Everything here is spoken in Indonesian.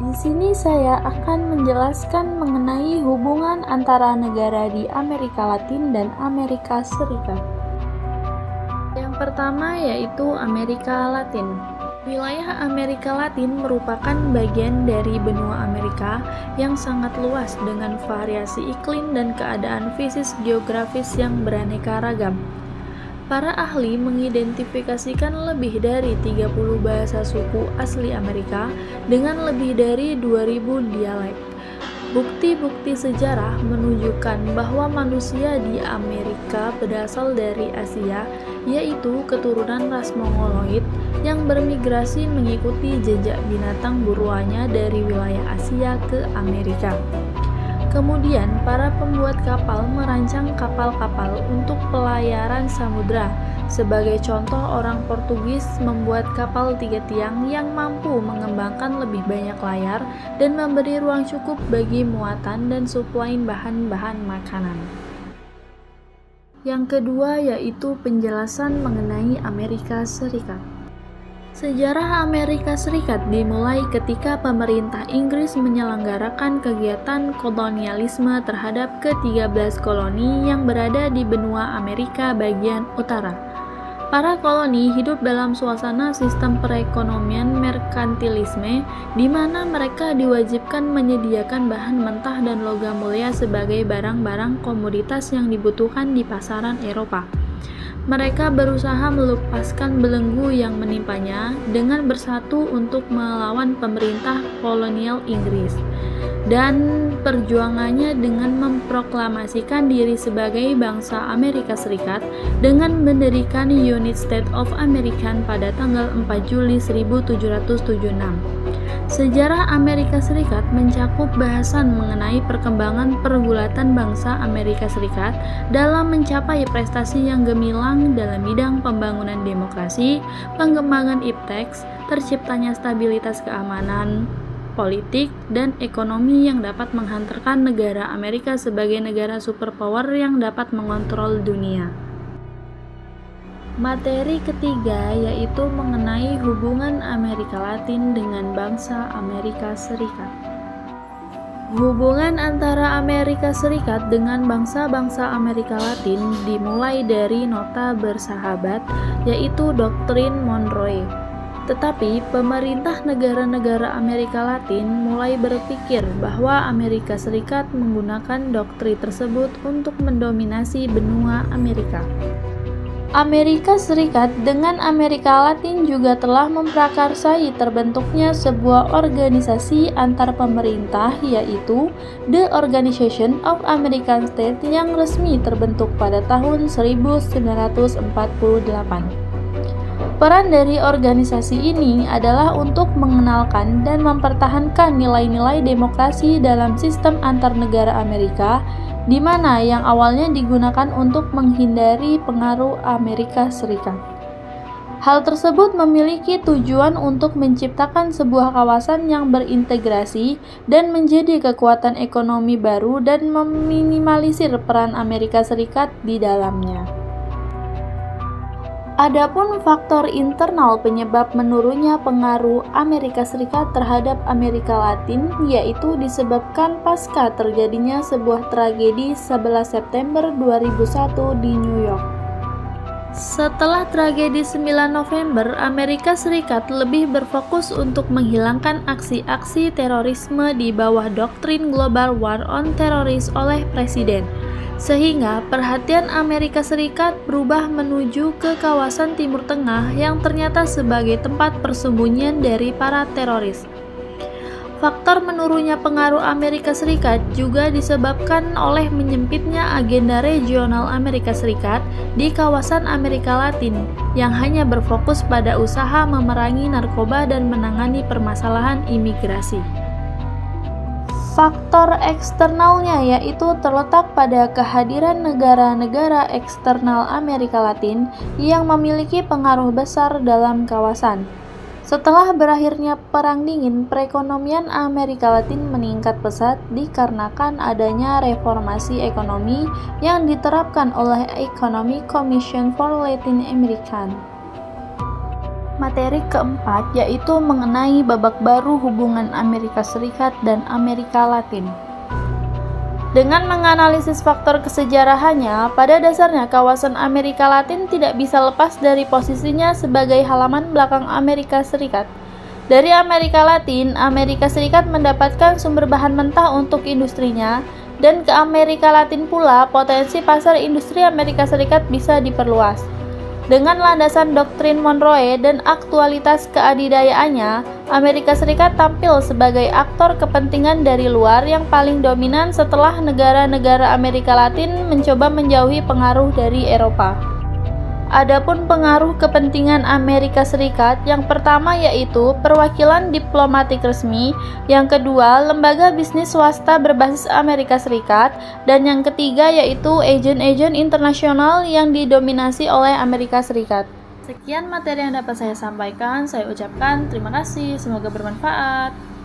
Di sini saya akan menjelaskan mengenai hubungan antara negara di Amerika Latin dan Amerika Serikat. Yang pertama yaitu Amerika Latin. Wilayah Amerika Latin merupakan bagian dari benua Amerika yang sangat luas dengan variasi iklim dan keadaan fisik geografis yang beraneka ragam. Para ahli mengidentifikasikan lebih dari 30 bahasa suku asli Amerika dengan lebih dari 2000 dialek. Bukti-bukti sejarah menunjukkan bahwa manusia di Amerika berasal dari Asia, yaitu keturunan ras Mongoloid yang bermigrasi mengikuti jejak binatang buruannya dari wilayah Asia ke Amerika. Kemudian, para pembuat kapal merancang kapal-kapal untuk pelayaran samudra. Sebagai contoh, orang Portugis membuat kapal 3 tiang yang mampu mengembangkan lebih banyak layar dan memberi ruang cukup bagi muatan dan suplai bahan-bahan makanan. Yang kedua yaitu penjelasan mengenai Amerika Serikat. Sejarah Amerika Serikat dimulai ketika pemerintah Inggris menyelenggarakan kegiatan kolonialisme terhadap ke-13 koloni yang berada di benua Amerika bagian utara. Para koloni hidup dalam suasana sistem perekonomian merkantilisme, di mana mereka diwajibkan menyediakan bahan mentah dan logam mulia sebagai barang-barang komoditas yang dibutuhkan di pasaran Eropa. Mereka berusaha melepaskan belenggu yang menimpanya dengan bersatu untuk melawan pemerintah kolonial Inggris, dan perjuangannya dengan memproklamasikan diri sebagai bangsa Amerika Serikat dengan mendirikan United States of America pada tanggal 4 Juli 1776. Sejarah Amerika Serikat mencakup bahasan mengenai perkembangan pergulatan bangsa Amerika Serikat dalam mencapai prestasi yang gemilang dalam bidang pembangunan demokrasi, pengembangan iptek, terciptanya stabilitas keamanan, politik, dan ekonomi yang dapat menghantarkan negara Amerika sebagai negara superpower yang dapat mengontrol dunia. Materi ketiga yaitu mengenai hubungan Amerika Latin dengan bangsa Amerika Serikat. Hubungan antara Amerika Serikat dengan bangsa-bangsa Amerika Latin dimulai dari nota bersahabat, yaitu Doktrin Monroe. Tetapi pemerintah negara-negara Amerika Latin mulai berpikir bahwa Amerika Serikat menggunakan doktrin tersebut untuk mendominasi benua Amerika. Amerika Serikat dengan Amerika Latin juga telah memprakarsai terbentuknya sebuah organisasi antar pemerintah, yaitu The Organization of American States yang resmi terbentuk pada tahun 1948. Peran dari organisasi ini adalah untuk mengenalkan dan mempertahankan nilai-nilai demokrasi dalam sistem antar negara Amerika, di mana yang awalnya digunakan untuk menghindari pengaruh Amerika Serikat. Hal tersebut memiliki tujuan untuk menciptakan sebuah kawasan yang berintegrasi dan menjadi kekuatan ekonomi baru dan meminimalisir peran Amerika Serikat di dalamnya. Adapun faktor internal penyebab menurunnya pengaruh Amerika Serikat terhadap Amerika Latin yaitu disebabkan pasca terjadinya sebuah tragedi 11 September 2001 di New York. Setelah tragedi 9 November, Amerika Serikat lebih berfokus untuk menghilangkan aksi-aksi terorisme di bawah doktrin Global War on Terrorist oleh Presiden. Sehingga perhatian Amerika Serikat berubah menuju ke kawasan Timur Tengah yang ternyata sebagai tempat persembunyian dari para teroris. Faktor menurunnya pengaruh Amerika Serikat juga disebabkan oleh menyempitnya agenda regional Amerika Serikat di kawasan Amerika Latin yang hanya berfokus pada usaha memerangi narkoba dan menangani permasalahan imigrasi. Faktor eksternalnya yaitu terletak pada kehadiran negara-negara eksternal Amerika Latin yang memiliki pengaruh besar dalam kawasan. Setelah berakhirnya Perang Dingin, perekonomian Amerika Latin meningkat pesat dikarenakan adanya reformasi ekonomi yang diterapkan oleh Economic Commission for Latin America. Materi keempat yaitu mengenai babak baru hubungan Amerika Serikat dan Amerika Latin. Dengan menganalisis faktor kesejarahannya, pada dasarnya kawasan Amerika Latin tidak bisa lepas dari posisinya sebagai halaman belakang Amerika Serikat. Dari Amerika Latin, Amerika Serikat mendapatkan sumber bahan mentah untuk industrinya, dan ke Amerika Latin pula potensi pasar industri Amerika Serikat bisa diperluas. Dengan landasan doktrin Monroe dan aktualitas keadidayaannya, Amerika Serikat tampil sebagai aktor kepentingan dari luar yang paling dominan setelah negara-negara Amerika Latin mencoba menjauhi pengaruh dari Eropa. Adapun pengaruh kepentingan Amerika Serikat, yang pertama yaitu perwakilan diplomatik resmi, yang kedua lembaga bisnis swasta berbasis Amerika Serikat, dan yang ketiga yaitu agen-agen internasional yang didominasi oleh Amerika Serikat. Sekian materi yang dapat saya sampaikan, saya ucapkan terima kasih, semoga bermanfaat.